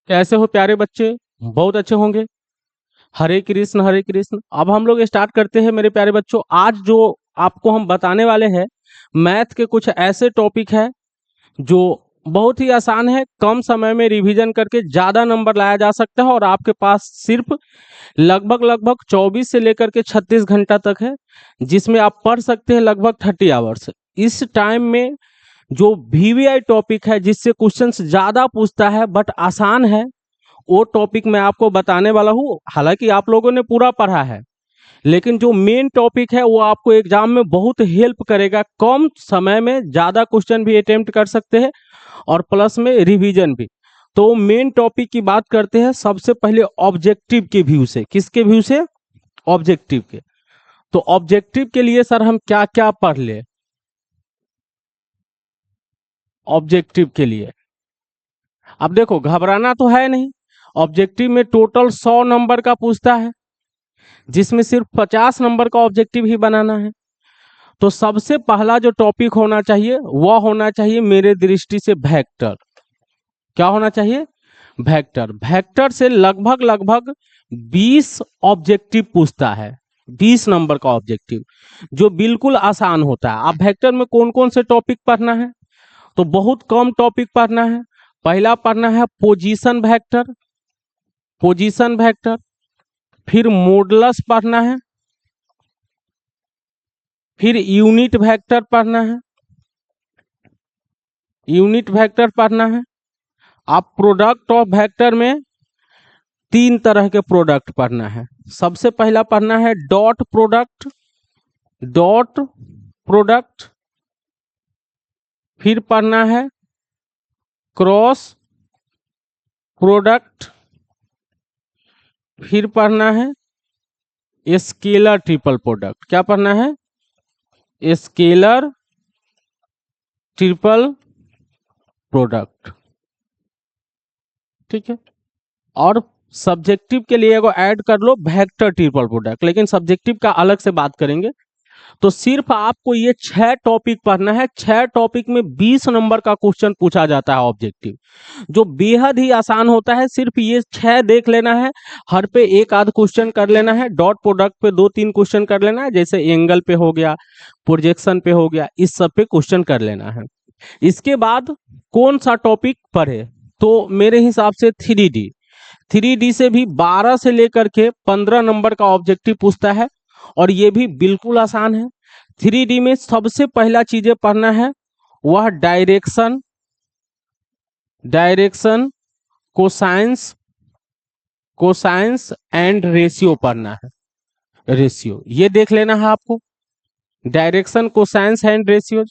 कैसे हो प्यारे बच्चे? बहुत अच्छे होंगे। हरे कृष्ण हरे कृष्ण। अब हम लोग स्टार्ट करते हैं मेरे प्यारे बच्चों। आज जो आपको हम बताने वाले हैं, मैथ के कुछ ऐसे टॉपिक है जो बहुत ही आसान है, कम समय में रिवीजन करके ज्यादा नंबर लाया जा सकता है और आपके पास सिर्फ लगभग लगभग 24 से लेकर के 36 घंटा तक है, जिसमें आप पढ़ सकते हैं लगभग 30 आवर्स। इस टाइम में जो वीवीआई टॉपिक है जिससे क्वेश्चंस ज्यादा पूछता है बट आसान है, वो टॉपिक मैं आपको बताने वाला हूँ। हालांकि आप लोगों ने पूरा पढ़ा है, लेकिन जो मेन टॉपिक है वो आपको एग्जाम में बहुत हेल्प करेगा। कम समय में ज्यादा क्वेश्चन भी अटेम्प्ट कर सकते हैं और प्लस में रिवीजन भी। तो मेन टॉपिक की बात करते हैं सबसे पहले ऑब्जेक्टिव के व्यू से। किसके व्यू से? ऑब्जेक्टिव के। तो ऑब्जेक्टिव के लिए सर हम क्या क्या पढ़ ले? ऑब्जेक्टिव के लिए अब देखो, घबराना तो है नहीं। ऑब्जेक्टिव में टोटल 100 नंबर का पूछता है, जिसमें सिर्फ 50 नंबर का ऑब्जेक्टिव ही बनाना है। तो सबसे पहला जो टॉपिक होना चाहिए वह होना चाहिए मेरे दृष्टि से वेक्टर। क्या होना चाहिए? वेक्टर। वेक्टर से लगभग लगभग 20 ऑब्जेक्टिव पूछता है, 20 नंबर का ऑब्जेक्टिव, जो बिल्कुल आसान होता है। अब वेक्टर में कौन कौन से टॉपिक पढ़ना है? तो बहुत कम टॉपिक पढ़ना है। पहला पढ़ना है पोजीशन वेक्टर, पोजीशन वेक्टर। फिर मॉडुलस पढ़ना है, फिर यूनिट वेक्टर पढ़ना है, यूनिट वेक्टर पढ़ना है। आप प्रोडक्ट ऑफ वेक्टर में 3 तरह के प्रोडक्ट पढ़ना है। सबसे पहला पढ़ना है डॉट प्रोडक्ट, डॉट प्रोडक्ट। फिर पढ़ना है क्रॉस प्रोडक्ट। फिर पढ़ना है स्केलर ट्रिपल प्रोडक्ट। क्या पढ़ना है? Scalar triple product. ठीक है। और सब्जेक्टिव के लिए एगो ऐड कर लो वेक्टर ट्रिपल प्रोडक्ट, लेकिन सब्जेक्टिव का अलग से बात करेंगे। तो सिर्फ आपको ये 6 टॉपिक पढ़ना है। 6 टॉपिक में 20 नंबर का क्वेश्चन पूछा जाता है ऑब्जेक्टिव, जो बेहद ही आसान होता है। सिर्फ ये 6 देख लेना है, हर पे एक आध क्वेश्चन कर लेना है। डॉट प्रोडक्ट पे 2-3 क्वेश्चन कर लेना है, जैसे एंगल पे हो गया, प्रोजेक्शन पे हो गया, इस सब पे क्वेश्चन कर लेना है। इसके बाद कौन सा टॉपिक पढ़े? तो मेरे हिसाब से 3D। 3D से भी 12 से लेकर के 15 नंबर का ऑब्जेक्टिव पूछता है और ये भी बिल्कुल आसान है। 3D में सबसे पहला चीजें पढ़ना है वह direction, direction, cosines, cosines and ratio पढ़ना है। रेशियो ये देख लेना है आपको, डायरेक्शन, कोसाइंस एंड रेशियो।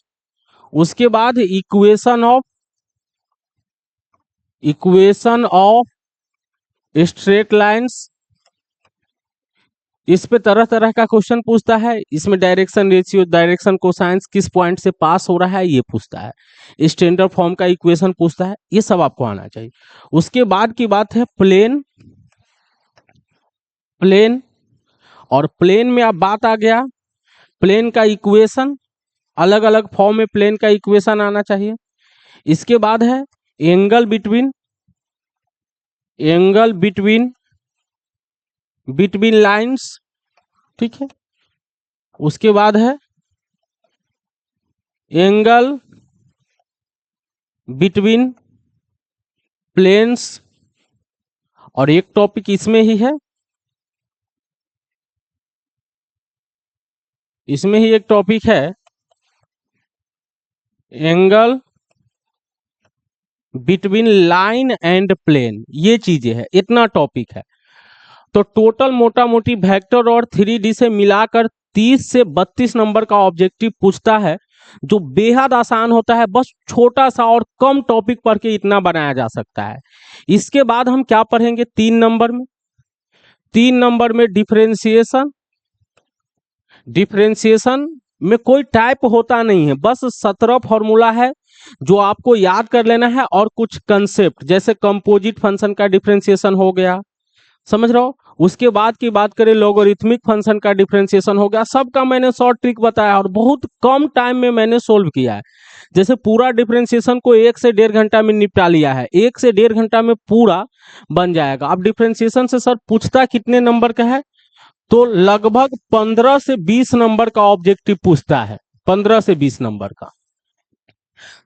उसके बाद equation of, equation of straight lines. इस पे तरह तरह का क्वेश्चन पूछता है। इसमें डायरेक्शन रेशियो, डायरेक्शन कोसाइंस, किस पॉइंट से पास हो रहा है ये पूछता है। स्टैंडर्ड फॉर्म का इक्वेशन पूछता है। ये सब आपको आना चाहिए। उसके बाद की बात है प्लेन, प्लेन। और प्लेन में अब बात आ गया प्लेन का इक्वेशन, अलग अलग फॉर्म में प्लेन का इक्वेशन आना चाहिए। इसके बाद है angle between, angle between, between lines. ठीक है। उसके बाद है एंगल बिटवीन प्लेन्स। और एक टॉपिक इसमें ही है, इसमें ही एक टॉपिक है angle between line and plane. ये चीजें है, इतना टॉपिक है। तो टोटल मोटा मोटी वेक्टर और 3D से मिलाकर 30 से 32 नंबर का ऑब्जेक्टिव पूछता है, जो बेहद आसान होता है। बस छोटा सा और कम टॉपिक पढ़ के इतना बनाया जा सकता है। इसके बाद हम क्या पढ़ेंगे 3 नंबर में? 3 नंबर में डिफरेंशिएशन। डिफरेंशिएशन में कोई टाइप होता नहीं है, बस 17 फॉर्मूला है जो आपको याद कर लेना है और कुछ कंसेप्ट, जैसे कंपोजिट फंक्शन का डिफरेंशिएशन हो गया, समझ रहे हो, उसके बाद की बात करें लॉगरिथमिक फंक्शन का डिफरेंशिएशन हो गया। सबका मैंने शॉर्ट ट्रिक बताया और बहुत कम टाइम में मैंने सोल्व किया है। जैसे पूरा डिफरेंशिएशन को 1 से 1.5 घंटा में निपटा लिया है, 1 से 1.5 घंटा में पूरा बन जाएगा। अब डिफरेंशिएशन से सर पूछता कितने नंबर का है, तो लगभग 15 से 20 नंबर का ऑब्जेक्टिव पूछता है, 15 से 20 नंबर का।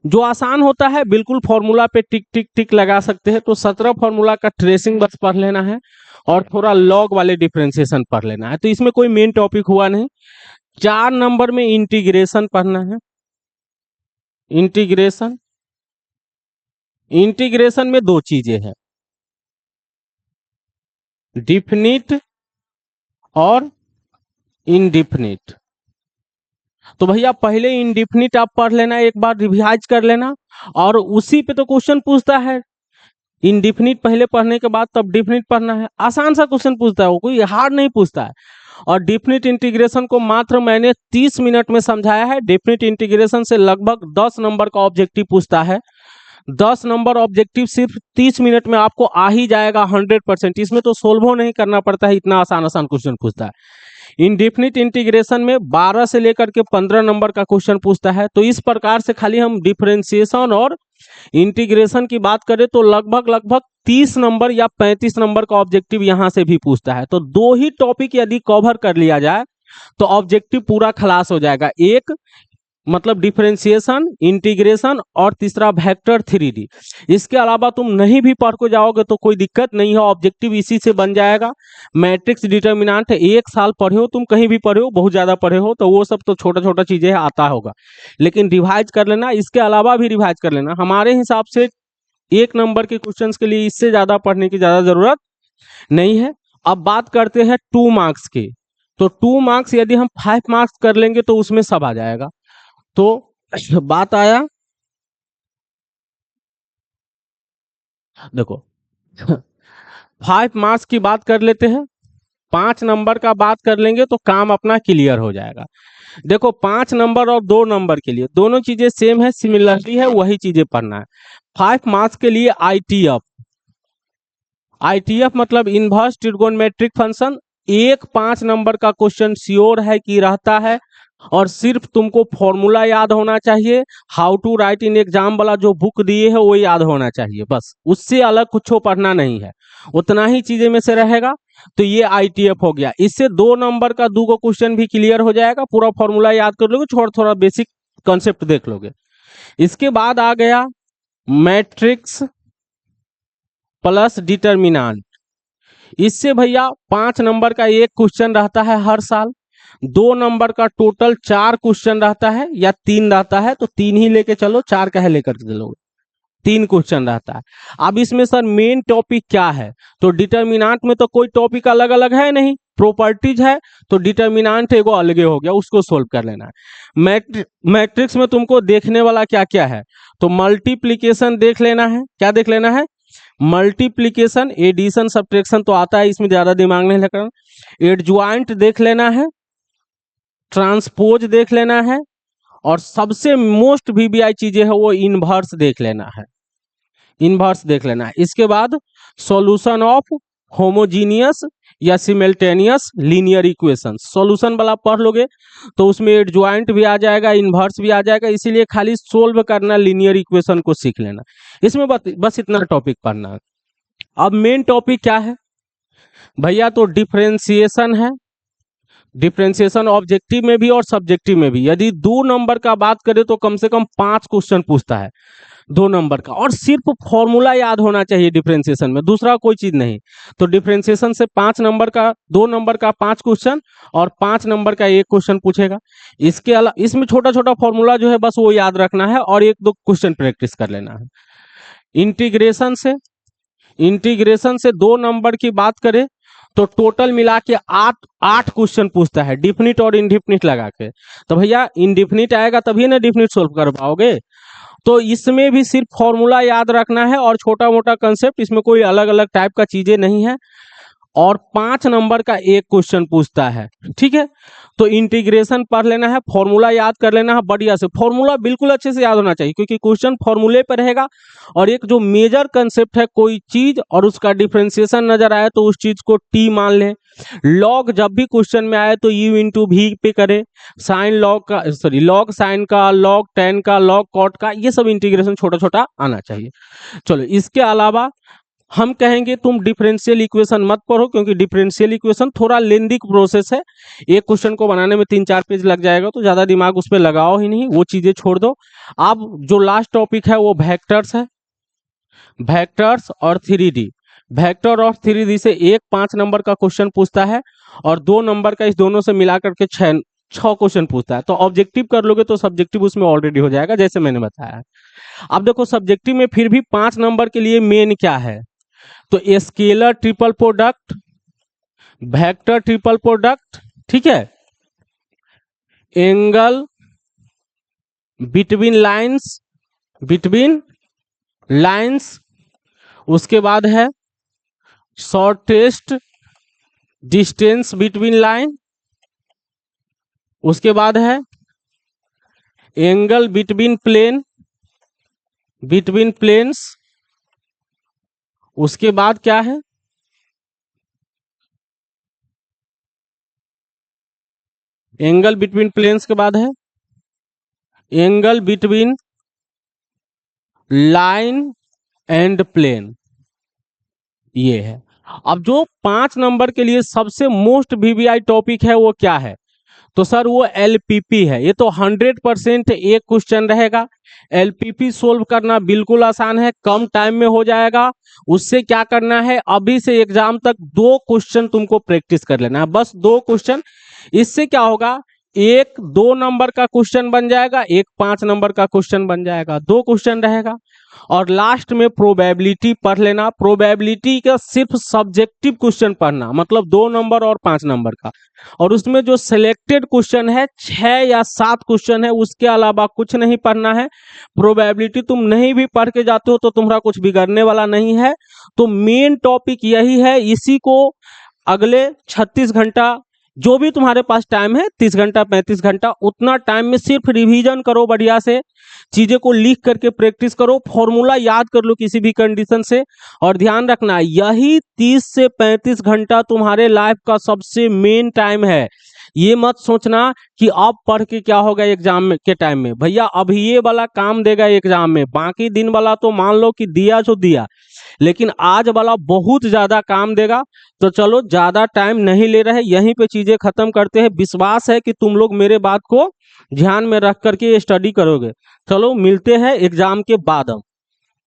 जो आसान होता है बिल्कुल फॉर्मूला पे टिक टिक टिक लगा सकते हैं। तो 17 फॉर्मूला का ट्रेसिंग बस पढ़ लेना है और थोड़ा लॉग वाले डिफरेंशिएशन पढ़ लेना है। तो इसमें कोई मेन टॉपिक हुआ नहीं। 4 नंबर में इंटीग्रेशन पढ़ना है। इंटीग्रेशन, इंटीग्रेशन में दो चीजें हैं, डिफिनिट और इनडिफिनिट। तो भैया पहले इनडिफिनिट आप पढ़ लेना, एक बार रिवाइज कर लेना, और उसी पे तो क्वेश्चन पूछता है। इनडिफिनिट पहले पढ़ने के बाद तब डिफिनिट पढ़ना है। आसान सा क्वेश्चन पूछता है, वो कोई हार्ड नहीं पूछता है। और डिफिनिट इंटीग्रेशन को मात्र मैंने 30 मिनट में समझाया है। डिफिनिट इंटीग्रेशन से लगभग 10 नंबर का ऑब्जेक्टिव पूछता है। 10 नंबर ऑब्जेक्टिव सिर्फ 30 मिनट में आपको आ ही जाएगा 100%। इसमें तो सोल्व नहीं करना पड़ता है, इतना आसान आसान क्वेश्चन पूछता है। इंडेफिनिट इंटीग्रेशन में 12 से लेकर के 15 नंबर का क्वेश्चन पूछता है। तो इस प्रकार से खाली हम डिफरेंशिएशन और इंटीग्रेशन की बात करें तो लगभग लगभग 30 नंबर या 35 नंबर का ऑब्जेक्टिव यहां से भी पूछता है। तो दो ही टॉपिक यदि कवर कर लिया जाए तो ऑब्जेक्टिव पूरा खलास हो जाएगा। एक मतलब डिफरेंशिएशन, इंटीग्रेशन और तीसरा वेक्टर 3D। इसके अलावा तुम नहीं भी पढ़ को जाओगे तो कोई दिक्कत नहीं है, ऑब्जेक्टिव इसी से बन जाएगा। मैट्रिक्स डिटर्मिनेंट 1 साल पढ़े हो तुम, कहीं भी पढ़े हो, बहुत ज्यादा पढ़े हो तो वो सब तो छोटा छोटा चीजें आता होगा, लेकिन रिवाइज कर लेना। इसके अलावा भी रिवाइज कर लेना। हमारे हिसाब से 1 नंबर के क्वेश्चंस के लिए इससे ज्यादा पढ़ने की ज्यादा जरूरत नहीं है। अब बात करते हैं 2 मार्क्स की। तो 2 मार्क्स यदि हम 5 मार्क्स कर लेंगे तो उसमें सब आ जाएगा। तो बात आया, देखो 5 मार्क्स की बात कर लेते हैं। 5 नंबर का बात कर लेंगे तो काम अपना क्लियर हो जाएगा। देखो 5 नंबर और 2 नंबर के लिए दोनों चीजें सेम है, सिमिलरिटी है, वही चीजें पढ़ना है। 5 मार्क्स के लिए आईटीएफ, आईटीएफ मतलब इनवर्स ट्रिगोनोमेट्रिक फंक्शन। 5 नंबर का क्वेश्चन श्योर है कि रहता है, और सिर्फ तुमको फॉर्मूला याद होना चाहिए। How to write in exam वाला जो बुक दिए है वो याद होना चाहिए, बस उससे अलग कुछ पढ़ना नहीं है, उतना ही चीजें में से रहेगा। तो ये आईटीएफ हो गया। इससे 2 नंबर का 2 क्वेश्चन भी क्लियर हो जाएगा, पूरा फॉर्मूला याद कर लोगे, थोड़ा थोड़ा बेसिक कॉन्सेप्ट देख लोगे। इसके बाद आ गया मैट्रिक्स प्लस डिटर्मिनेंट। इससे भैया 5 नंबर का 1 क्वेश्चन रहता है हर साल। 2 नंबर का टोटल 4 क्वेश्चन रहता है या 3 रहता है, तो 3 ही लेके चलो, 4 कहे लेकर चलो, 3 क्वेश्चन रहता है। अब इसमें सर मेन टॉपिक क्या है, तो डिटर्मिनेंट में तो कोई टॉपिक अलग अलग है नहीं, प्रॉपर्टीज है, तो डिटर्मिनेंट एगो अलगे हो गया, उसको सोल्व कर लेना है। मैट्रिक्स में तुमको देखने वाला क्या क्या है, तो मल्टीप्लीकेशन देख लेना है। क्या देख लेना है, मल्टीप्लीकेशन, एडिशन, सब्ट्रैक्शन तो आता है, इसमें ज्यादा दिमाग नहीं लगाना। एडज्वाइंट देख लेना है, ट्रांसपोज देख लेना है, और सबसे मोस्ट वीवीआई चीजें है वो इनवर्स देख लेना है, इनवर्स देख लेना है। इसके बाद सॉल्यूशन ऑफ होमोजीनियस या सिमल्टेनियस लीनियर इक्वेशन, सॉल्यूशन वाला पढ़ लोगे तो उसमें एडज्वाइंट भी आ जाएगा, इनवर्स भी आ जाएगा, इसीलिए खाली सोल्व करना लीनियर इक्वेशन को सीख लेना। इसमें बस इतना टॉपिक पढ़ना है। अब मेन टॉपिक क्या है भैया, तो डिफरेंशिएशन है। डिफरेंशिएशन ऑब्जेक्टिव में भी और सब्जेक्टिव में भी। यदि 2 नंबर का बात करें तो कम से कम 5 क्वेश्चन पूछता है 2 नंबर का, और सिर्फ फॉर्मूला याद होना चाहिए डिफरेंशिएशन में, दूसरा कोई चीज नहीं। तो डिफरेंशिएशन से 5 नंबर का 2 नंबर का 5 क्वेश्चन और 5 नंबर का 1 क्वेश्चन पूछेगा। इसके अलावा इसमें छोटा छोटा फॉर्मूला जो है बस वो याद रखना है और 1-2 क्वेश्चन प्रैक्टिस कर लेना है। इंटीग्रेशन से 2 नंबर की बात करें तो टोटल मिला के 8 क्वेश्चन पूछता है, डिफिनिट और इनडिफिनिट लगा के। तो भैया इनडिफिनिट आएगा तभी ना डिफिनिट सोल्व कर पाओगे। तो इसमें भी सिर्फ फॉर्मूला याद रखना है और छोटा मोटा कंसेप्ट, इसमें कोई अलग अलग टाइप का चीजें नहीं है। और 5 नंबर का 1 क्वेश्चन पूछता है, ठीक है। तो इंटीग्रेशन पढ़ लेना है, फॉर्मूला याद कर लेना है बढ़िया से। फॉर्मूला बिल्कुल अच्छे से याद होना चाहिए क्योंकि क्वेश्चन फॉर्मूले पर रहेगा। और एक जो मेजर कंसेप्ट है, कोई चीज और उसका डिफरेंशिएशन नजर आए तो उस चीज को टी मान लें। लॉग जब भी क्वेश्चन में आए तो यू इंटू भी पे करें। साइन लॉग का, सॉरी लॉग साइन का, लॉग टेन का, लॉग कॉट का, ये सब इंटीग्रेशन छोटा छोटा आना चाहिए। चलो इसके अलावा हम कहेंगे तुम डिफरेंशियल इक्वेशन मत पढ़ो क्योंकि डिफरेंशियल इक्वेशन थोड़ा लेंदी प्रोसेस है। एक क्वेश्चन को बनाने में 3-4 पेज लग जाएगा, तो ज्यादा दिमाग उस पर लगाओ ही नहीं, वो चीजें छोड़ दो। अब जो लास्ट टॉपिक है वो वेक्टर्स है, वेक्टर्स और 3D। वेक्टर और 3D से एक 5 नंबर का क्वेश्चन पूछता है और 2 नंबर का इस दोनों से मिला करके 6 क्वेश्चन पूछता है। तो ऑब्जेक्टिव कर लोगे तो सब्जेक्टिव उसमें ऑलरेडी हो जाएगा जैसे मैंने बताया। अब देखो सब्जेक्टिव में फिर भी 5 नंबर के लिए मेन क्या है, तो scalar triple product, vector triple product, ठीक है, angle between lines, between lines, उसके बाद है शॉर्टेस्ट डिस्टेंस बिटवीन लाइन, उसके बाद है angle between plane, between planes, उसके बाद क्या है, एंगल बिटवीन प्लेन्स के बाद है angle between line and plane, ये है। अब जो 5 नंबर के लिए सबसे मोस्ट वीवीआई टॉपिक है वो क्या है, तो सर वो एलपीपी है। ये तो 100% एक क्वेश्चन रहेगा। एलपीपी सोल्व करना बिल्कुल आसान है, कम टाइम में हो जाएगा। उससे क्या करना है, अभी से एग्जाम तक 2 क्वेश्चन तुमको प्रैक्टिस कर लेना है, बस 2 क्वेश्चन। इससे क्या होगा, एक 2 नंबर का क्वेश्चन बन जाएगा, एक 5 नंबर का क्वेश्चन बन जाएगा, 2 क्वेश्चन रहेगा। और लास्ट में प्रोबेबिलिटी पढ़ लेना। प्रोबेबिलिटी का सिर्फ सब्जेक्टिव क्वेश्चन पढ़ना, मतलब 2 नंबर और 5 नंबर का। और उसमें जो सिलेक्टेड क्वेश्चन है 6 या 7 क्वेश्चन है, उसके अलावा कुछ नहीं पढ़ना है। प्रोबेबिलिटी तुम नहीं भी पढ़ के जाते हो तो तुम्हारा कुछ बिगड़ने वाला नहीं है। तो मेन टॉपिक यही है, इसी को अगले 36 घंटा जो भी तुम्हारे पास टाइम है, 30 घंटा 35 घंटा, उतना टाइम में सिर्फ रिवीजन करो, बढ़िया से चीजें को लिख करके प्रैक्टिस करो, फॉर्मूला याद कर लो किसी भी कंडीशन से। और ध्यान रखना यही 30 से 35 घंटा तुम्हारे लाइफ का सबसे मेन टाइम है। ये मत सोचना कि अब पढ़ के क्या होगा एग्जाम में के टाइम में, भैया अब ये वाला काम देगा एग्जाम में, बाकी दिन वाला तो मान लो कि दिया जो दिया, लेकिन आज वाला बहुत ज्यादा काम देगा। तो चलो ज्यादा टाइम नहीं ले रहे, यहीं पे चीजें खत्म करते हैं। विश्वास है कि तुम लोग मेरे बात को ध्यान में रख करके स्टडी करोगे। चलो मिलते हैं एग्जाम के बाद।